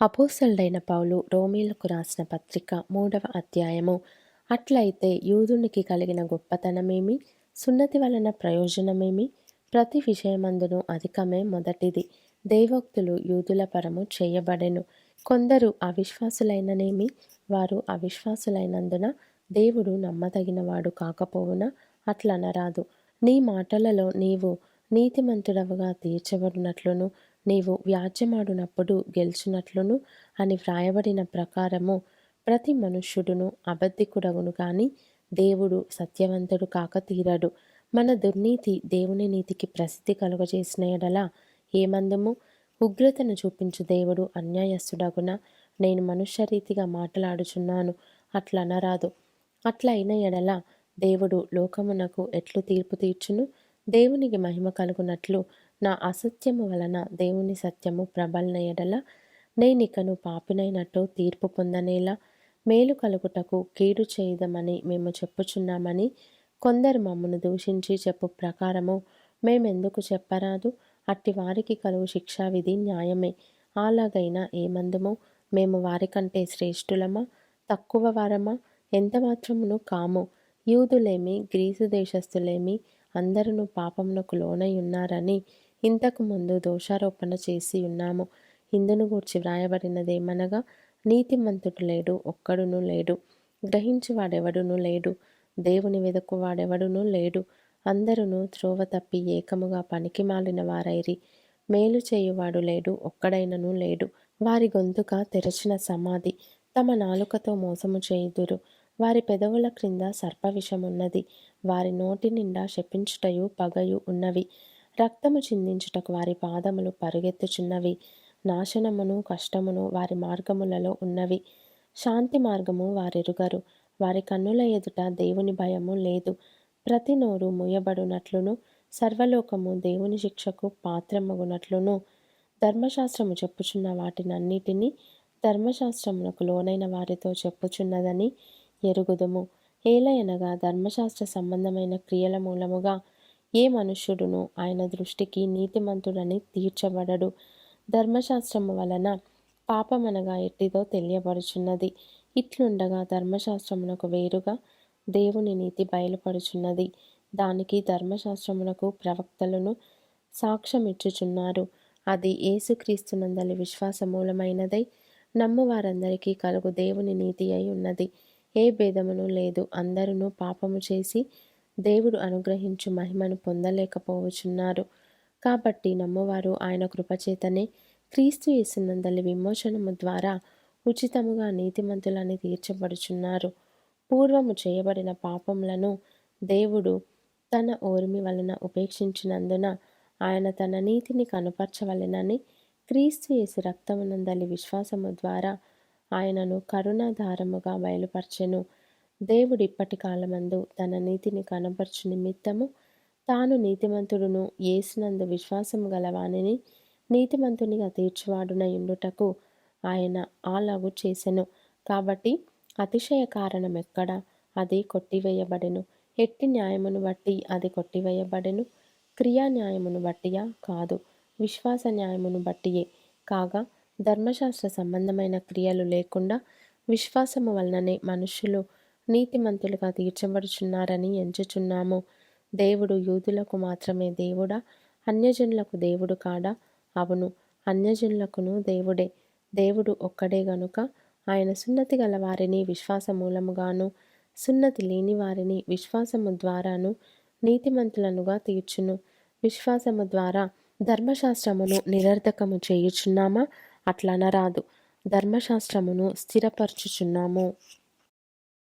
అపోస్తలుడైన పౌలు రోమీలకు రాసిన పత్రిక 3వ అధ్యాయము. అట్లయితే యూదునికి కలిగిన గొప్పతనమేమి, సున్నతి వలన ప్రయోజనమేమి? ప్రతి విషయమందును అధికమే మొదటిది. దేవోక్తులు యూదుల పరము చేయబడెను. కొందరు అవిశ్వాసులైననేమి, వారు అవిశ్వాసులైనందున దేవుడు నమ్మదగినవాడు కాకపోవునా? అట్లనరాదు. నీ మాటలలో నీవు నీతిమంతుడవుగా తీర్చబడినట్లును, నీవు వ్యాజ్యమాడునప్పుడు గెలుచునట్లును అని వ్రాయబడిన ప్రకారము ప్రతి మనుష్యుడును అబద్ధికుడగును గాని దేవుడు సత్యవంతుడు కాక తీరడు. మన దుర్నీతి దేవుని నీతికి ప్రసిద్ధి కలుగజేసిన ఎడల ఏమందుము? ఉగ్రతను చూపించు దేవుడు అన్యాయస్తుడగున? నేను మనుష్యరీతిగా మాట్లాడుచున్నాను, అట్లనరాదు. అట్లయిన ఎడల దేవుడు లోకమునకు ఎట్లు తీర్పు తీర్చును? దేవునికి మహిమ కలుగునట్లు నా అసత్యము వలన దేవుని సత్యము ప్రబలిన ఎడల నేనికను పాపినైనట్టు తీర్పు పొందనేలా? మేలు కలుగుటకు కీడు చేయదమని మేము చెప్పుచున్నామని కొందరు మమ్మను దూషించి చెప్పు ప్రకారము మేమెందుకు చెప్పరాదు? అట్టి వారికి కలుగు శిక్షావిధి న్యాయమే. అలాగైనా ఏమందుము? మేము వారికంటే శ్రేష్ఠులమా, తక్కువ వారమా? ఎంత మాత్రమును కాము. యూదులేమి గ్రీసు దేశస్థులేమి అందరూ పాపమునకు లోనై ఉన్నారని ఇంతకు ముందు దోషారోపణ చేసి ఉన్నాము. ఇందును గూర్చి వ్రాయబడినదేమనగా, నీతిమంతుడు లేడు, ఒక్కడునూ లేడు, గ్రహించువాడెవడునూ లేడు, దేవుని వెదకువాడెవడునూ లేడు, అందరూ త్రోవ తప్పి ఏకముగా పనికిమాలిన వారైరి, మేలు చేయువాడు లేడు, ఒక్కడైనను లేడు. వారి గొంతుక తెరచిన సమాధి, తమ నాలుకతో మోసము చేయుదురు. వారి పెదవుల క్రింద సర్పవిషమున్నది, వారి నోటి నిండా శపించుటయు పగయు ఉన్నవి. రక్తము చిందించుటకు వారి పాదములు పరుగెత్తుచున్నవి. నాశనమును కష్టమును వారి మార్గములలో ఉన్నవి. శాంతి మార్గము వారెరుగరు. వారి కన్నుల ఎదుట దేవుని భయము లేదు. ప్రతి నోరు మూయబడునట్లును, సర్వలోకము దేవుని శిక్షకు పాత్రమగునట్లును ధర్మశాస్త్రము చెప్పుచున్న వాటినన్నిటినీ ధర్మశాస్త్రమునకు లోనైన వారితో చెప్పుచున్నదని ఎరుగుదుము. ఏలయనగా ధర్మశాస్త్ర సంబంధమైన క్రియల మూలముగా ఏ మనుష్యుడును ఆయన దృష్టికి నీతిమంతుడని తీర్చబడడు. ధర్మశాస్త్రము వలన పాపమనగా ఎట్టిదో తెలియబడుచున్నది. ఇట్లుండగా ధర్మశాస్త్రమునకు వేరుగా దేవుని నీతి బయలుపడుచున్నది. దానికి ధర్మశాస్త్రమునకు ప్రవక్తలను సాక్ష్యమిచ్చుచున్నారు. అది యేసుక్రీస్తునందలి విశ్వాస మూలమైనదై నమ్ము వారందరికీ కలుగు దేవుని నీతి అయి ఉన్నది. ఏ భేదమును లేదు. అందరూ పాపము చేసి దేవుడు అనుగ్రహించు మహిమను పొందలేకపోవచున్నారు. కాబట్టి నమ్మువారు ఆయన కృపచేతనే క్రీస్తు యేసునందలి విమోచనము ద్వారా ఉచితముగా నీతిమంతులని తీర్చబడుచున్నారు. పూర్వము చేయబడిన పాపములను దేవుడు తన ఓర్మి వలన ఉపేక్షించినందున ఆయన తన నీతిని కనుపరచవలెనని క్రీస్తు యేసు రక్తమునందలి విశ్వాసము ద్వారా ఆయనను కరుణాధారముగా బయలుపరచెను. దేవుడు ఇప్పటి కాలమందు తన నీతిని కనపరచు నిమిత్తము తాను నీతిమంతుడును యేసునందు విశ్వాసము గలవానిని నీతిమంతునిగా తీర్చువాడునై ఉండుటకు ఆయన అలాగు చేసెను. కాబట్టి అతిశయ కారణం ఎక్కడ? అది కొట్టివేయబడెను. ఎట్టి న్యాయమును బట్టి అది కొట్టివేయబడెను? క్రియా న్యాయమును బట్టియా? కాదు, విశ్వాస న్యాయమును బట్టియే. కాగా ధర్మశాస్త్ర సంబంధమైన క్రియలు లేకుండా విశ్వాసము వలననే మనుష్యులు నీతిమంతులుగా తీర్చబడుచున్నారని ఎంచుచున్నాము. దేవుడు యూదులకు మాత్రమే దేవుడా? అన్యజనులకు దేవుడు కాడా? అవును, అన్యజనులకును దేవుడే. దేవుడు ఒక్కడే గనుక ఆయన సున్నతి గల వారిని విశ్వాస మూలముగాను, సున్నతి లేని వారిని విశ్వాసము ద్వారాను నీతిమంతులనుగా తీర్చును. విశ్వాసము ద్వారా ధర్మశాస్త్రమును నిరర్ధకము చేయుచున్నామా? అట్లనరాదు. ధర్మశాస్త్రమును స్థిరపరచుచున్నాము.